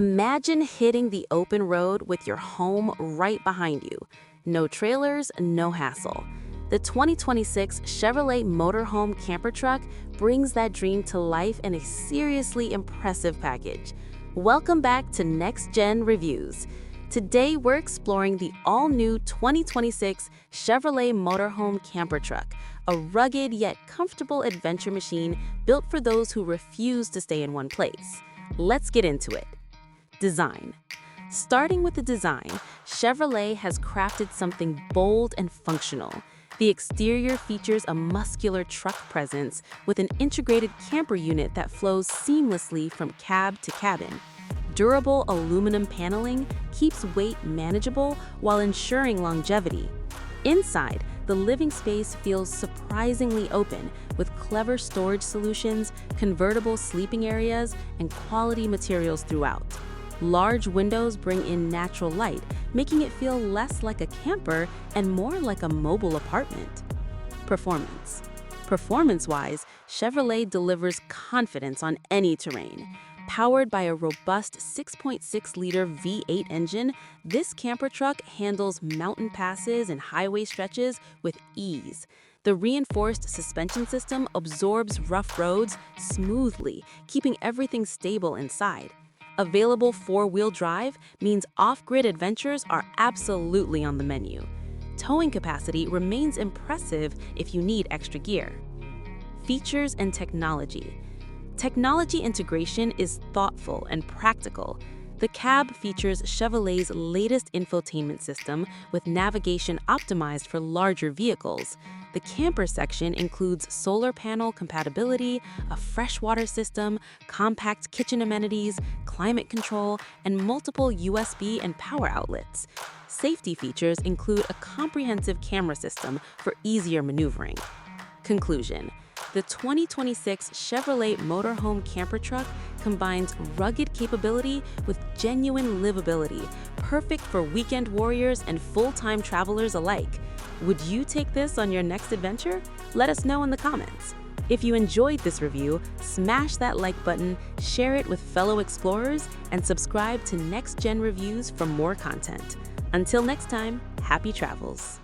Imagine hitting the open road with your home right behind you. No trailers, no hassle. The 2026 Chevrolet Motorhome Camper Truck brings that dream to life in a seriously impressive package. Welcome back to Next Gen Reviews. Today we're exploring the all-new 2026 Chevrolet Motorhome Camper Truck, a rugged yet comfortable adventure machine built for those who refuse to stay in one place. Let's get into it. Design. Starting with the design, Chevrolet has crafted something bold and functional. The exterior features a muscular truck presence with an integrated camper unit that flows seamlessly from cab to cabin. Durable aluminum paneling keeps weight manageable while ensuring longevity. Inside, the living space feels surprisingly open with clever storage solutions, convertible sleeping areas, and quality materials throughout. Large windows bring in natural light, making it feel less like a camper and more like a mobile apartment. Performance. Performance-wise, Chevrolet delivers confidence on any terrain. Powered by a robust 6.6-liter V8 engine, this camper truck handles mountain passes and highway stretches with ease. The reinforced suspension system absorbs rough roads smoothly, keeping everything stable inside. Available four-wheel drive means off-grid adventures are absolutely on the menu. Towing capacity remains impressive if you need extra gear. Features and technology. Technology integration is thoughtful and practical. The cab features Chevrolet's latest infotainment system with navigation optimized for larger vehicles. The camper section includes solar panel compatibility, a freshwater system, compact kitchen amenities, climate control, and multiple USB and power outlets. Safety features include a comprehensive camera system for easier maneuvering. Conclusion. The 2026 Chevrolet Motorhome Camper Truck combines rugged capability with genuine livability, perfect for weekend warriors and full-time travelers alike. Would you take this on your next adventure? Let us know in the comments. If you enjoyed this review, smash that like button, share it with fellow explorers, and subscribe to Next Gen Reviews for more content. Until next time, happy travels.